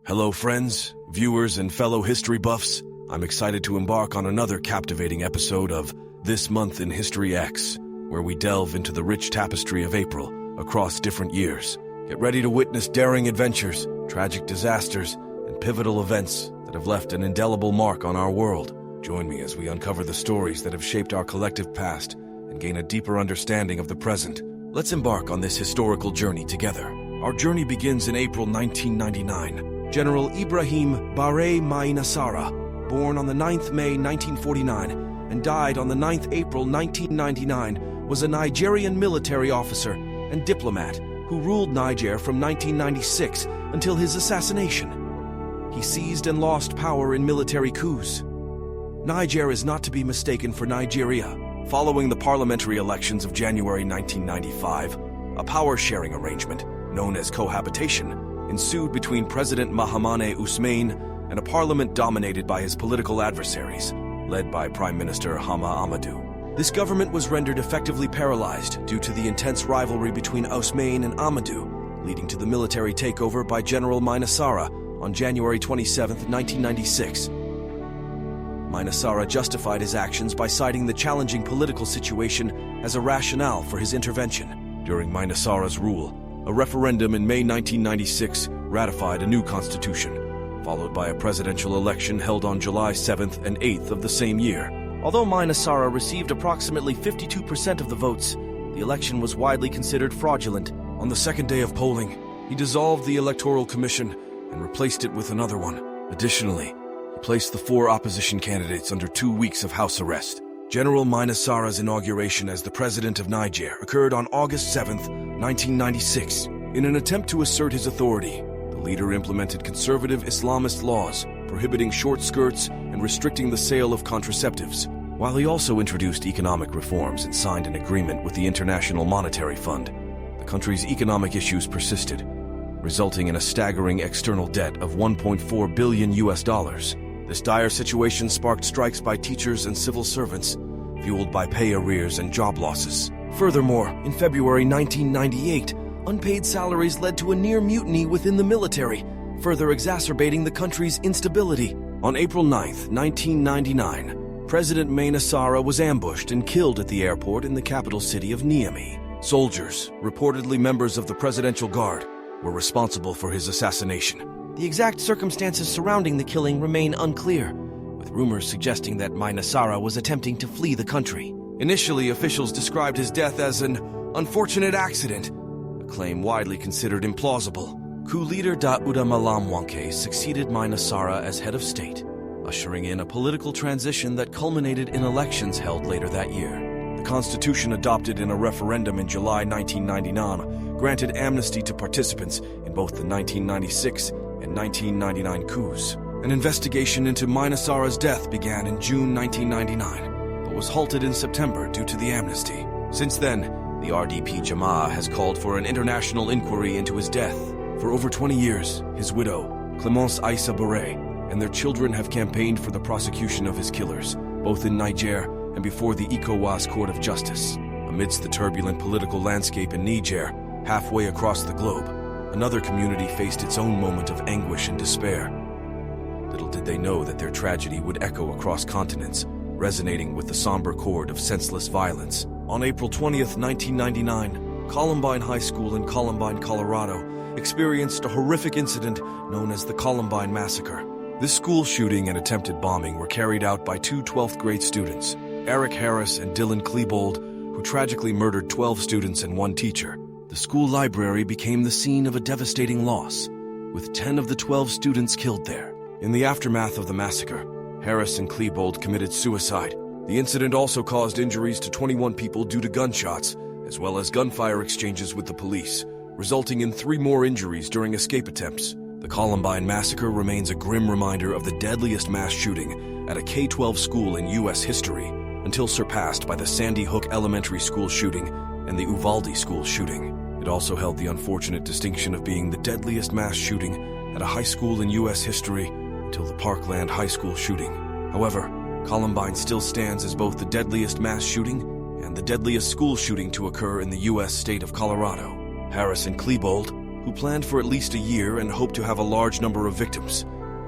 Hello friends, viewers, and fellow history buffs. I'm excited to embark on another captivating episode of This Month in HistoryX, where we delve into the rich tapestry of April across different years. Get ready to witness daring adventures, tragic disasters, and pivotal events that have left an indelible mark on our world. Join me as we uncover the stories that have shaped our collective past and gain a deeper understanding of the present. Let's embark on this historical journey together. Our journey begins in April 1999. General Ibrahim Baré Maïnassara, born on the 9th May 1949 and died on the 9th April 1999, was a Nigerian military officer and diplomat who ruled Niger from 1996 until his assassination. He seized and lost power in military coups. Niger is not to be mistaken for Nigeria. Following the parliamentary elections of January 1995, a power-sharing arrangement, known as cohabitation, ensued between President Mahamane Usmane and a parliament dominated by his political adversaries, led by Prime Minister Hama Amadou. This government was rendered effectively paralyzed due to the intense rivalry between Usmane and Amadou, leading to the military takeover by General Maïnassara on January 27, 1996. Maïnassara justified his actions by citing the challenging political situation as a rationale for his intervention. During Maïnassara's rule, a referendum in May 1996 ratified a new constitution, followed by a presidential election held on July 7th and 8th of the same year. Although Maïnassara received approximately 52% of the votes, the election was widely considered fraudulent. On the second day of polling, he dissolved the Electoral Commission and replaced it with another one. Additionally, he placed the 4 opposition candidates under 2 weeks of house arrest. General Maïnassara's inauguration as the President of Niger occurred on August 7, 1996. In an attempt to assert his authority, the leader implemented conservative Islamist laws prohibiting short skirts and restricting the sale of contraceptives, while he also introduced economic reforms and signed an agreement with the International Monetary Fund. The country's economic issues persisted, resulting in a staggering external debt of $1.4 billion. This dire situation sparked strikes by teachers and civil servants, fueled by pay arrears and job losses. Furthermore, in February 1998, unpaid salaries led to a near mutiny within the military, further exacerbating the country's instability. On April 9, 1999, President Maïnassara was ambushed and killed at the airport in the capital city of Niamey. Soldiers, reportedly members of the Presidential Guard, were responsible for his assassination. The exact circumstances surrounding the killing remain unclear, with rumors suggesting that Maïnassara was attempting to flee the country. Initially, officials described his death as an unfortunate accident, a claim widely considered implausible. Coup leader Daouda Malamwanke succeeded Maïnassara as head of state, ushering in a political transition that culminated in elections held later that year. The constitution adopted in a referendum in July 1999 granted amnesty to participants in both the 1996 and 1999 coups. An investigation into Maïnassara's death began in June 1999, but was halted in September due to the amnesty. Since then, the RDP Jamaah has called for an international inquiry into his death. For over 20 years, his widow, Clémence Aïssa Baré, and their children have campaigned for the prosecution of his killers, both in Niger and before the ECOWAS Court of Justice. Amidst the turbulent political landscape in Niger, halfway across the globe, another community faced its own moment of anguish and despair. Little did they know that their tragedy would echo across continents, resonating with the somber chord of senseless violence. On April 20th, 1999, Columbine High School in Columbine, Colorado, experienced a horrific incident known as the Columbine massacre. This school shooting and attempted bombing were carried out by 2 12th grade students, Eric Harris and Dylan Klebold, who tragically murdered 12 students and 1 teacher. The school library became the scene of a devastating loss, with 10 of the 12 students killed there. In the aftermath of the massacre, Harris and Klebold committed suicide. The incident also caused injuries to 21 people due to gunshots, as well as gunfire exchanges with the police, resulting in 3 more injuries during escape attempts. The Columbine massacre remains a grim reminder of the deadliest mass shooting at a K-12 school in U.S. history, until surpassed by the Sandy Hook Elementary School shooting and the Uvalde School shooting. It also held the unfortunate distinction of being the deadliest mass shooting at a high school in U.S. history until the Parkland High School shooting. However, Columbine still stands as both the deadliest mass shooting and the deadliest school shooting to occur in the U.S. state of Colorado. Harris and Klebold, who who planned for at least a year and hoped to have a large number of victims.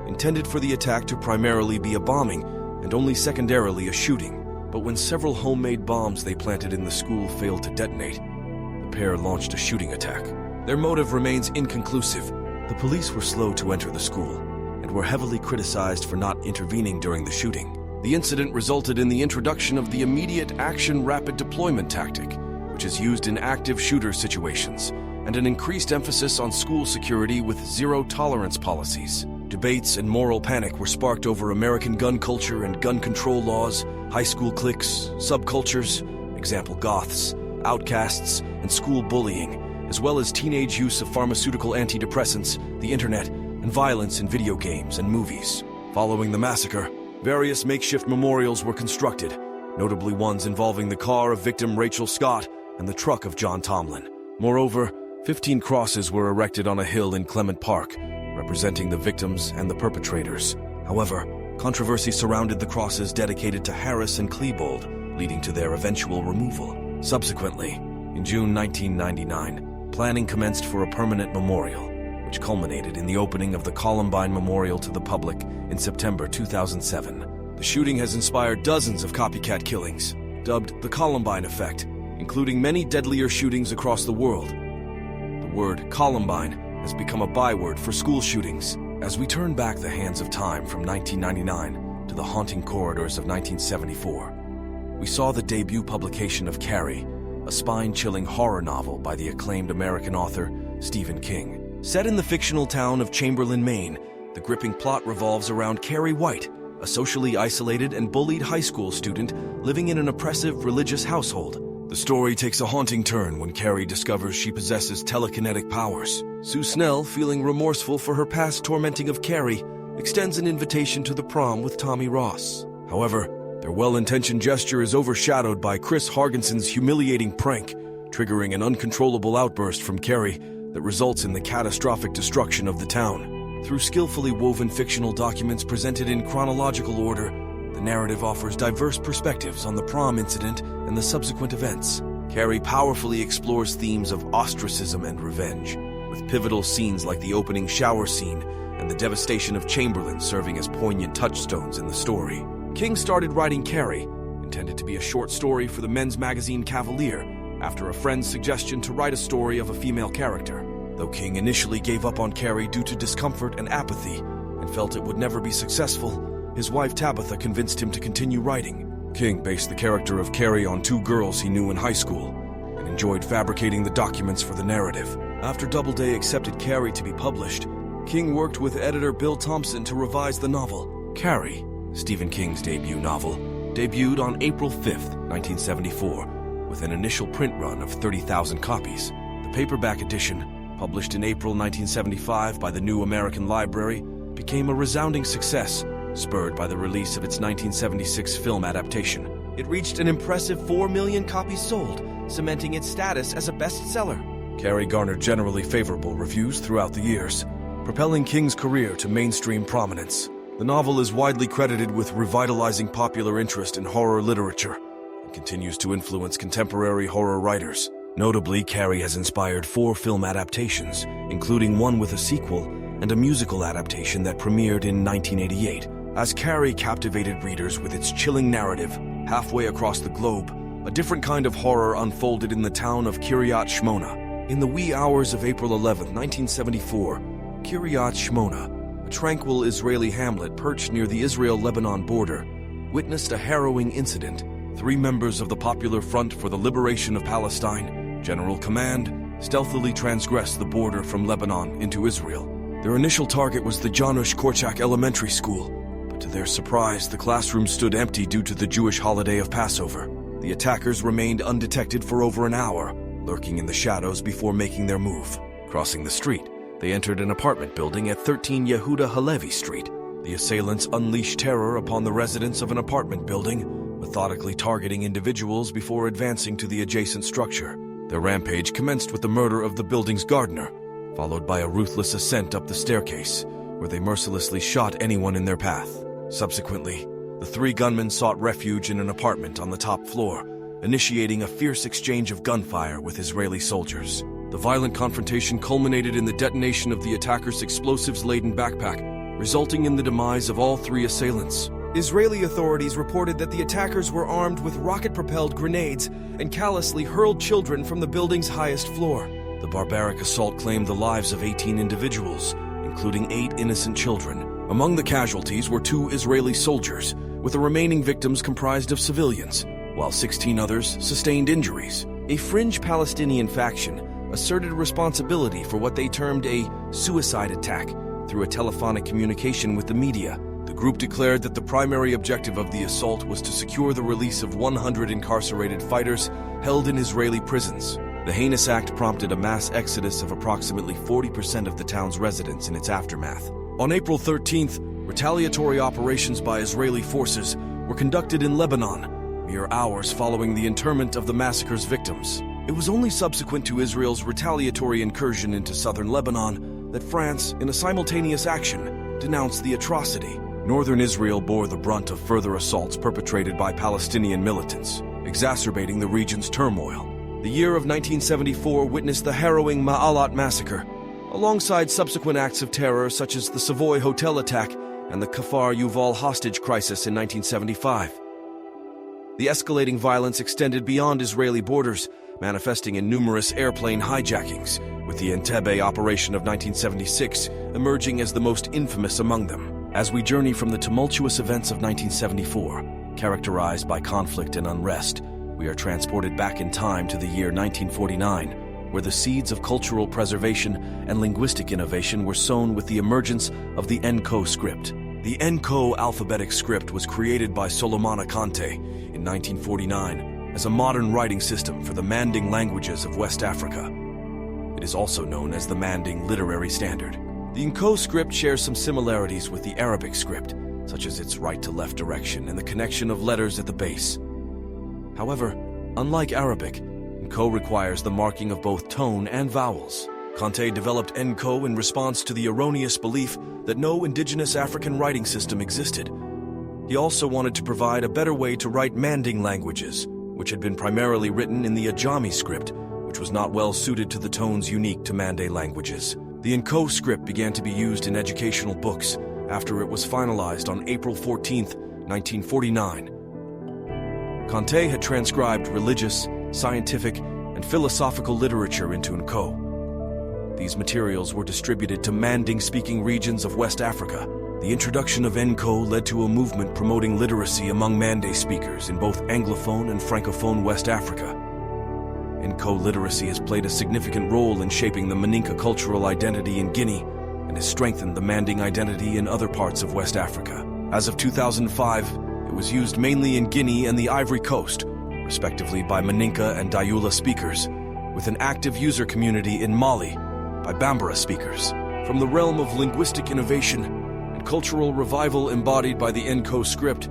Intended for the attack to primarily be a bombing and only secondarily a shooting. But when several homemade bombs they planted in the school failed to detonate, the pair launched a shooting attack. Their motive remains inconclusive. The police were slow to enter the school and were heavily criticized for not intervening during the shooting. The incident resulted in the introduction of the immediate action rapid deployment tactic, which is used in active shooter situations, and an increased emphasis on school security with zero-tolerance policies. Debates and moral panic were sparked over American gun culture and gun control laws, high school cliques, subcultures, example goths, outcasts, and school bullying, as well as teenage use of pharmaceutical antidepressants, the internet, and violence in video games and movies. Following the massacre, various makeshift memorials were constructed, notably ones involving the car of victim Rachel Scott and the truck of John Tomlin. Moreover, 15 crosses were erected on a hill in Clement Park, representing the victims and the perpetrators. However, controversy surrounded the crosses dedicated to Harris and Klebold, leading to their eventual removal. Subsequently, in June 1999, planning commenced for a permanent memorial, which culminated in the opening of the Columbine Memorial to the public in September 2007. The shooting has inspired dozens of copycat killings, dubbed the Columbine Effect, including many deadlier shootings across the world. The word Columbine has become a byword for school shootings. As we turn back the hands of time from 1999 to the haunting corridors of 1974, we saw the debut publication of Carrie, a spine-chilling horror novel by the acclaimed American author Stephen King. Set in the fictional town of Chamberlain, Maine, the gripping plot revolves around Carrie White, a socially isolated and bullied high school student living in an oppressive religious household. The story takes a haunting turn when Carrie discovers she possesses telekinetic powers. Sue Snell, feeling remorseful for her past tormenting of Carrie, extends an invitation to the prom with Tommy Ross. However, their well-intentioned gesture is overshadowed by Chris Hargenson's humiliating prank, triggering an uncontrollable outburst from Carrie that results in the catastrophic destruction of the town. Through skillfully woven fictional documents presented in chronological order, the narrative offers diverse perspectives on the prom incident and the subsequent events. Carrie powerfully explores themes of ostracism and revenge, with pivotal scenes like the opening shower scene and the devastation of Chamberlain serving as poignant touchstones in the story. King started writing Carrie, intended to be a short story for the men's magazine Cavalier, after a friend's suggestion to write a story of a female character. Though King initially gave up on Carrie due to discomfort and apathy and felt it would never be successful, his wife Tabitha convinced him to continue writing. King based the character of Carrie on two girls he knew in high school and enjoyed fabricating the documents for the narrative. After Doubleday accepted Carrie to be published, King worked with editor Bill Thompson to revise the novel. Carrie, Stephen King's debut novel, debuted on April 5, 1974, with an initial print run of 30,000 copies. The paperback edition, published in April 1975 by the New American Library, became a resounding success, spurred by the release of its 1976 film adaptation. It reached an impressive 4 million copies sold, cementing its status as a bestseller. Carrie garnered generally favorable reviews throughout the years, propelling King's career to mainstream prominence. The novel is widely credited with revitalizing popular interest in horror literature and continues to influence contemporary horror writers. Notably, Carrie has inspired 4 film adaptations, including one with a sequel and a musical adaptation that premiered in 1988. As Carrie captivated readers with its chilling narrative, halfway across the globe, a different kind of horror unfolded in the town of Kiryat Shmona. In the wee hours of April 11, 1974, Kiryat Shmona, a tranquil Israeli hamlet perched near the Israel-Lebanon border, witnessed a harrowing incident. 3 members of the Popular Front for the Liberation of Palestine, General Command, stealthily transgressed the border from Lebanon into Israel. Their initial target was the Janusz Korczak Elementary School, but to their surprise, the classroom stood empty due to the Jewish holiday of Passover. The attackers remained undetected for over an hour, lurking in the shadows before making their move. Crossing the street, they entered an apartment building at 13 Yehuda Halevi Street. The assailants unleashed terror upon the residents of an apartment building, methodically targeting individuals before advancing to the adjacent structure. Their rampage commenced with the murder of the building's gardener, followed by a ruthless ascent up the staircase, where they mercilessly shot anyone in their path. Subsequently, the 3 gunmen sought refuge in an apartment on the top floor, initiating a fierce exchange of gunfire with Israeli soldiers. The violent confrontation culminated in the detonation of the attacker's explosives-laden backpack, resulting in the demise of all 3 assailants. Israeli authorities reported that the attackers were armed with rocket-propelled grenades and callously hurled children from the building's highest floor. The barbaric assault claimed the lives of 18 individuals, including 8 innocent children. Among the casualties were 2 Israeli soldiers, with the remaining victims comprised of civilians, while 16 others sustained injuries. A fringe Palestinian faction asserted responsibility for what they termed a suicide attack through a telephonic communication with the media. The group declared that the primary objective of the assault was to secure the release of 100 incarcerated fighters held in Israeli prisons. The heinous act prompted a mass exodus of approximately 40% of the town's residents in its aftermath. On April 13th, retaliatory operations by Israeli forces were conducted in Lebanon, mere hours following the interment of the massacre's victims. It was only subsequent to Israel's retaliatory incursion into southern Lebanon that France, in a simultaneous action, denounced the atrocity. Northern Israel bore the brunt of further assaults perpetrated by Palestinian militants, exacerbating the region's turmoil. The year of 1974 witnessed the harrowing Ma'alat massacre, alongside subsequent acts of terror such as the Savoy hotel attack and the Kfar Yuval hostage crisis in 1975. The escalating violence extended beyond Israeli borders, manifesting in numerous airplane hijackings, with the Entebbe operation of 1976 emerging as the most infamous among them. As we journey from the tumultuous events of 1974, characterized by conflict and unrest, we are transported back in time to the year 1949, where the seeds of cultural preservation and linguistic innovation were sown with the emergence of the Nko script. The Nko alphabetic script was created by Solomon Kante in 1949 as a modern writing system for the Manding languages of West Africa. It is also known as the Manding Literary Standard. The Nko script shares some similarities with the Arabic script, such as its right-to-left direction and the connection of letters at the base. However, unlike Arabic, Nko requires the marking of both tone and vowels. Kante developed Nko in response to the erroneous belief that no indigenous African writing system existed. He also wanted to provide a better way to write Manding languages, which had been primarily written in the Ajami script, which was not well suited to the tones unique to Mande languages. The Nko script began to be used in educational books after it was finalized on April 14, 1949. Kante had transcribed religious, scientific, and philosophical literature into Nko. These materials were distributed to Manding-speaking regions of West Africa. The introduction of Nko led to a movement promoting literacy among Mande speakers in both Anglophone and Francophone West Africa. Nko literacy has played a significant role in shaping the Maninka cultural identity in Guinea and has strengthened the Manding identity in other parts of West Africa. As of 2005, it was used mainly in Guinea and the Ivory Coast, respectively by Maninka and Dioula speakers, with an active user community in Mali by Bambara speakers. From the realm of linguistic innovation and cultural revival embodied by the Nko script,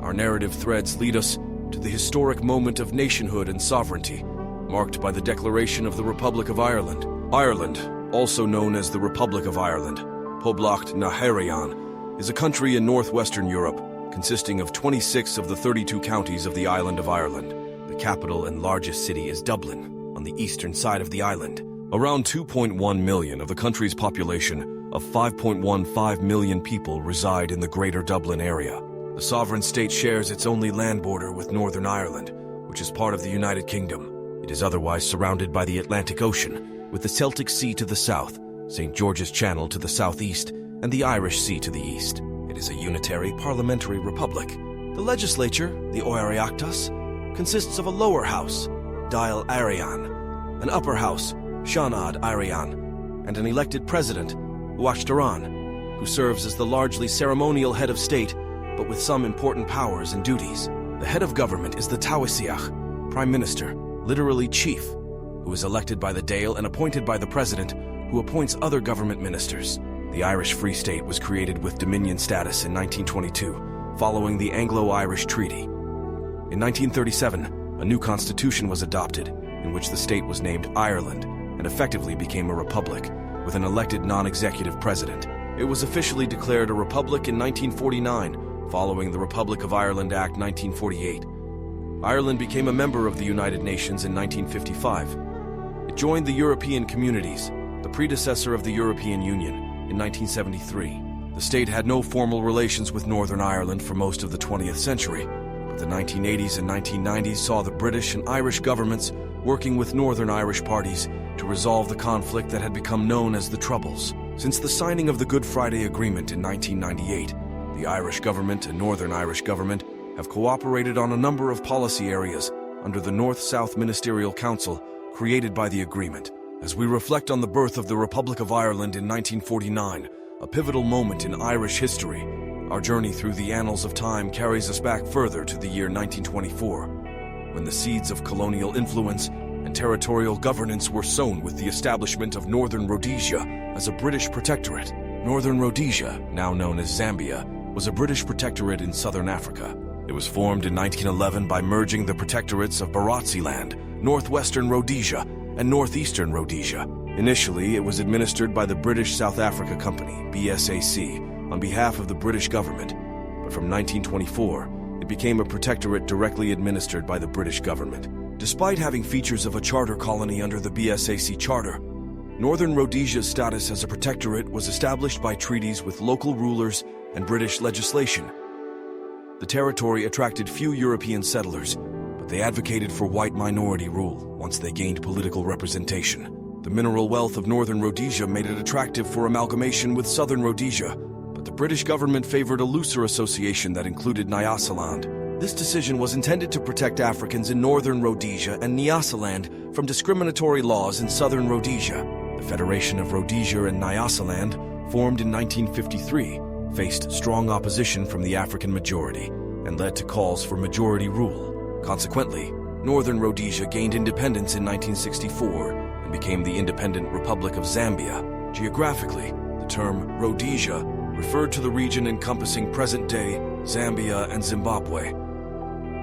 our narrative threads lead us to the historic moment of nationhood and sovereignty, marked by the declaration of the Republic of Ireland. Ireland, also known as the Republic of Ireland, Poblacht na Heraean, is a country in northwestern Europe, consisting of 26 of the 32 counties of the island of Ireland. The capital and largest city is Dublin, on the eastern side of the island. Around 2.1 million of the country's population of 5.15 million people reside in the Greater Dublin area. The sovereign state shares its only land border with Northern Ireland, which is part of the United Kingdom. It is otherwise surrounded by the Atlantic Ocean, with the Celtic Sea to the south, St. George's Channel to the southeast, and the Irish Sea to the east. It is a unitary parliamentary republic. The legislature, the Oireachtas, consists of a lower house, Dáil Éireann, an upper house, Seanad Éireann, and an elected president, Uachtaran, who serves as the largely ceremonial head of state, but with some important powers and duties. The head of government is the Taoiseach, prime minister, literally chief, who is elected by the Dáil and appointed by the president, who appoints other government ministers. The Irish Free State was created with Dominion status in 1922, following the Anglo-Irish Treaty. In 1937, a new constitution was adopted, in which the state was named Ireland, and effectively became a republic, with an elected non-executive president. It was officially declared a republic in 1949, following the Republic of Ireland Act 1948. Ireland became a member of the United Nations in 1955. It joined the European Communities, the predecessor of the European Union, in 1973. The state had no formal relations with Northern Ireland for most of the 20th century, but the 1980s and 1990s saw the British and Irish governments working with Northern Irish parties to resolve the conflict that had become known as the Troubles. Since the signing of the Good Friday Agreement in 1998, the Irish government and Northern Irish government have cooperated on a number of policy areas under the North-South Ministerial Council created by the agreement. As we reflect on the birth of the Republic of Ireland in 1949, a pivotal moment in Irish history, our journey through the annals of time carries us back further to the year 1924, when the seeds of colonial influence and territorial governance were sown with the establishment of Northern Rhodesia as a British protectorate. Northern Rhodesia, now known as Zambia, was a British protectorate in southern Africa. It was formed in 1911 by merging the protectorates of Barotseland, northwestern Rhodesia, and northeastern Rhodesia. Initially, it was administered by the British South Africa Company, BSAC, on behalf of the British government, but from 1924, it became a protectorate directly administered by the British government. Despite having features of a charter colony under the BSAC Charter, Northern Rhodesia's status as a protectorate was established by treaties with local rulers and British legislation. The territory attracted few European settlers, but they advocated for white minority rule once they gained political representation. The mineral wealth of Northern Rhodesia made it attractive for amalgamation with Southern Rhodesia, but the British government favored a looser association that included Nyasaland. This decision was intended to protect Africans in Northern Rhodesia and Nyasaland from discriminatory laws in Southern Rhodesia. The Federation of Rhodesia and Nyasaland, formed in 1953, faced strong opposition from the African majority and led to calls for majority rule. Consequently, Northern Rhodesia gained independence in 1964 and became the independent Republic of Zambia. Geographically, the term Rhodesia referred to the region encompassing present-day Zambia and Zimbabwe.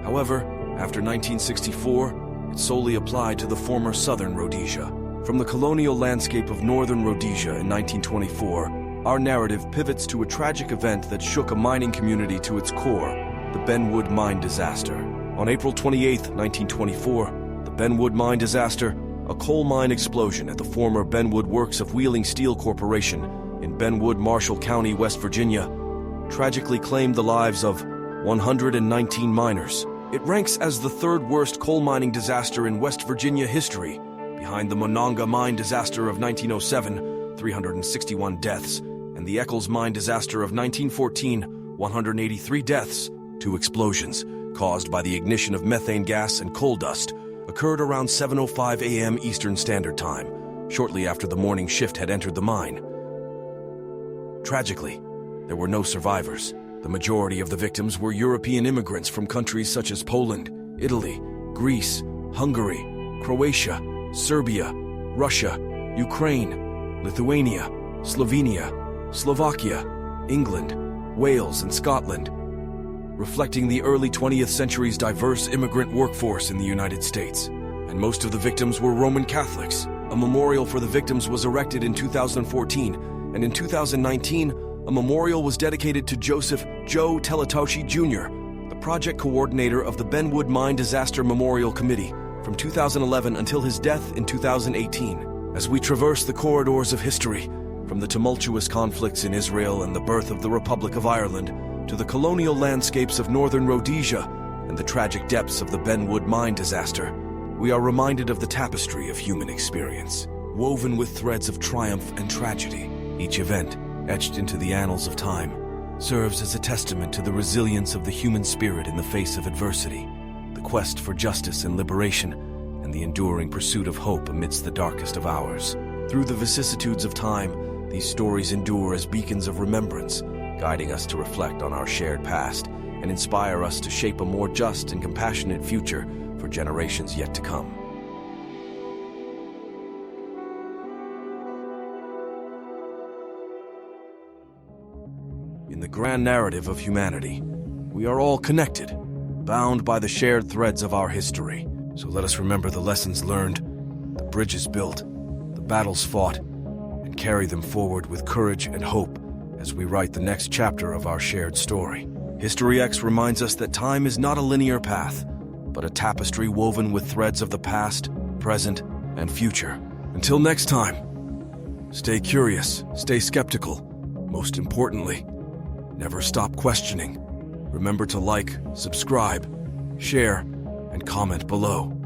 However, after 1964, it solely applied to the former Southern Rhodesia. From the colonial landscape of Northern Rhodesia in 1924, our narrative pivots to a tragic event that shook a mining community to its core, the Benwood mine disaster. On April 28, 1924, the Benwood mine disaster, a coal mine explosion at the former Benwood Works of Wheeling Steel Corporation in Benwood, Marshall County, West Virginia, tragically claimed the lives of 119 miners. It ranks as the third worst coal mining disaster in West Virginia history, behind the Monongah mine disaster of 1907, 361 deaths, and the Eccles mine disaster of 1914, 183 deaths. Two explosions, caused by the ignition of methane gas and coal dust, occurred around 7:05 a.m. Eastern Standard Time, shortly after the morning shift had entered the mine. Tragically, there were no survivors. The majority of the victims were European immigrants from countries such as Poland, Italy, Greece, Hungary, Croatia, Serbia, Russia, Ukraine, Lithuania, Slovenia, Slovakia, England, Wales, and Scotland, reflecting the early 20th century's diverse immigrant workforce in the United States. And most of the victims were Roman Catholics. A memorial for the victims was erected in 2014, and in 2019, a memorial was dedicated to Joseph Joe Teletoshi Jr., the project coordinator of the Benwood Mine Disaster Memorial Committee, from 2011 until his death in 2018. As we traverse the corridors of history, from the tumultuous conflicts in Israel and the birth of the Republic of Ireland, to the colonial landscapes of Northern Rhodesia and the tragic depths of the Benwood mine disaster, we are reminded of the tapestry of human experience, woven with threads of triumph and tragedy. Each event, etched into the annals of time, serves as a testament to the resilience of the human spirit in the face of adversity, the quest for justice and liberation, and the enduring pursuit of hope amidst the darkest of hours. Through the vicissitudes of time, these stories endure as beacons of remembrance, guiding us to reflect on our shared past and inspire us to shape a more just and compassionate future for generations yet to come. In the grand narrative of humanity, we are all connected, bound by the shared threads of our history. So let us remember the lessons learned, the bridges built, the battles fought, and carry them forward with courage and hope as we write the next chapter of our shared story. HistoryX reminds us that time is not a linear path, but a tapestry woven with threads of the past, present, and future. Until next time, stay curious, stay skeptical. Most importantly, never stop questioning. Remember to like, subscribe, share, and comment below.